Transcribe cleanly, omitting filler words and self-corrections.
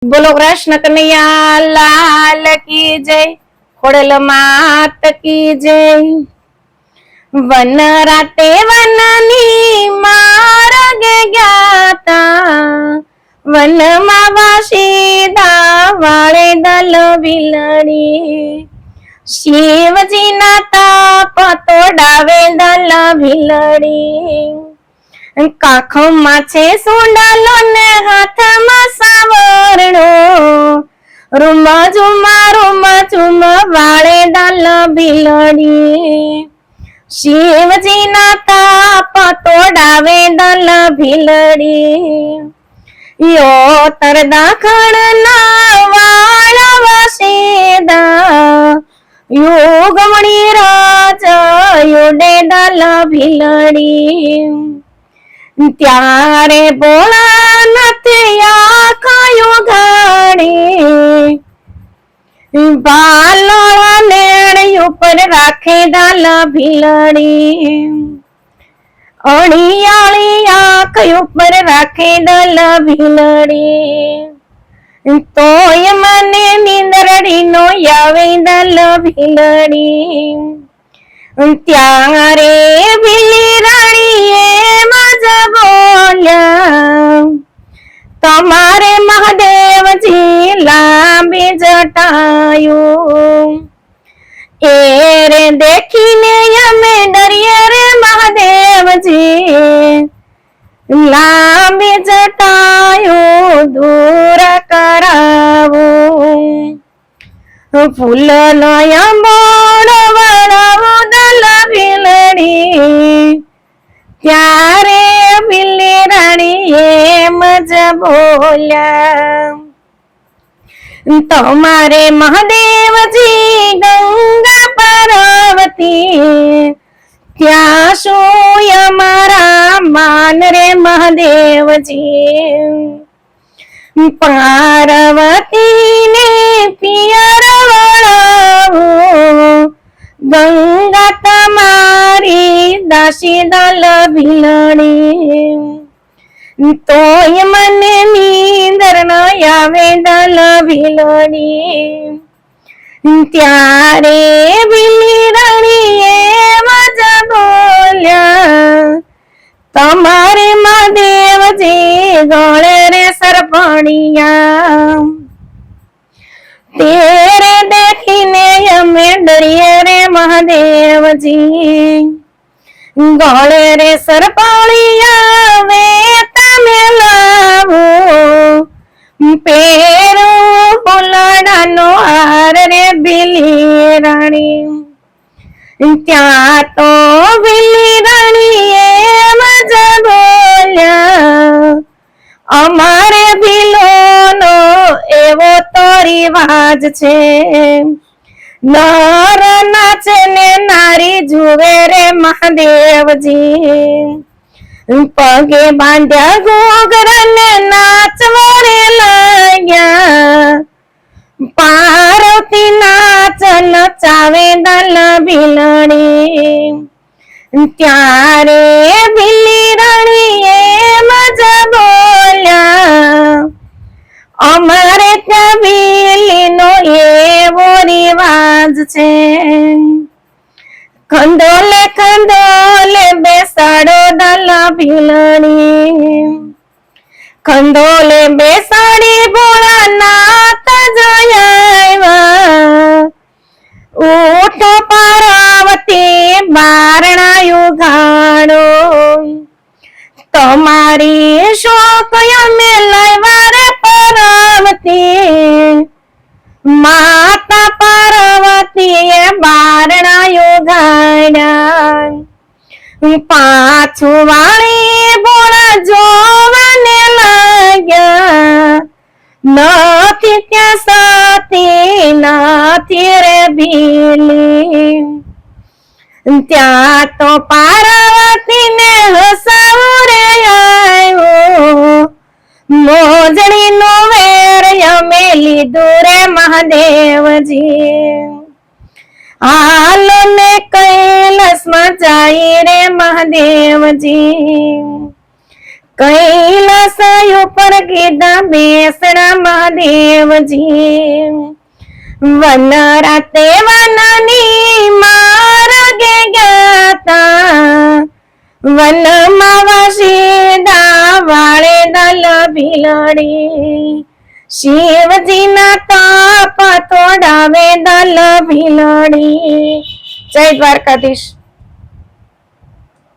बोलो कृष्ण कन्हैया लाल की जय। खोड़ल मात की जय। वन राते वननी मार्गे ज्ञाता वन वासीदा वाळे दल भीलड़ी शिवजी ना ताप तोड़ावे दल भीलड़ी કાખમાં છે સુંડાલો ને હાથમાં સાવરણો રૂમ ઝુમ વાળે દાલ ભીલડી શિવજીના તાપ તોડાવે દાલ ભીલડી યો તર દાખણના વાળા વસેદા યોગમણી રાજ યોડે દાલ ભીલડી ત્યારે ભોળાનાથ આખાયો ગાડી ભાલોળા નેણ ઉપર રાખે દાલ ભીલડી અણિયાળી આંખ ઉપર રાખે દાલ ભીલડી તોય મને નીંદરડી નો આવે દાલ ભીલડી ત્યારે ભીલી રાણીએ બોલ્યા તમારે મહાદેવજી લાંબી જટાયું એ રે દેખીને અમે ડરીએ રે મહાદેવજી લાંબી જટાયું દૂર કરાવું ફૂલ નયા બોળ વળાવું દલ ભીલડી ત્યારે ભીલી રાણી એમ જ બોલ્યા તમારે મહાદેવજી ગંગા પાર્વતી ત્યાં શું અમારા માન રે મહાદેવજી પાર્વતીને પિયર વળાવું ગંગા તમારી દાસી દલ ભીલડી તોય મને નીંદર ન આવે દલ ભીલડી ત્યારે ભીલી રાણીએ મજ બોલ્યા તમારે મહાદેવજી ગળે રે સરપણિયા તેરે દેખીને અમે ડરીએ રે મહાદેવજી ગળે રે સરપણિયા વે તમે લાવો પેરો બોલડાનો હાર રે ભીલી રાણી ત્યાં તો ભીલી રાણીએ મજ બોલ્યા અમારે ભીલોનો એવો તો રિવાજ છે નર નાચે ને નારી જુએ રે મહાદેવજી પગે બાંધ્યા ઘોઘરા ને નાચવા રે લાગ્યા પાર્વતી નાચ નચાવે દલ ભીલડી ત્યારે ભીલી રાણીએ મજ બોલ્યા અમારે ત્યાં ભીલીનો એવો રિવાજ છે ખંડોલે ખંડોલે બેસાડો દલ ભીલડી ખંડોલે બેસાડી ભોળાનાથ જયા ઉઠો પાર્વતી બારણાયું ઘાડો તમારી શોક અમે લાવ્યા રે પાર્વતી માતા પાર્વતીએ બારણાયો ગાડ્યા પાછું વાળી ભોળા જોવાને લાગ્યા નથી ત્યાં સાથી નથી રે ભીલી ત્યાં તો પાર્વતીને હસાવું રે આવ્યો મોજણી નો વેર અમે લીધું રે મહાદેવજી હાલો ને કૈલાસમાં જાય રે મહાદેવજી કૈલાસ ઉપર કીધા બેસણા મહાદેવજી વન રાતે વનની માર્ગે ગયા વનમાં વસીદા વાળે દલ ભીલડી શિવજીના તાપ તોડાવે દલ ભીલડી. જય દ્વારકાધીશ.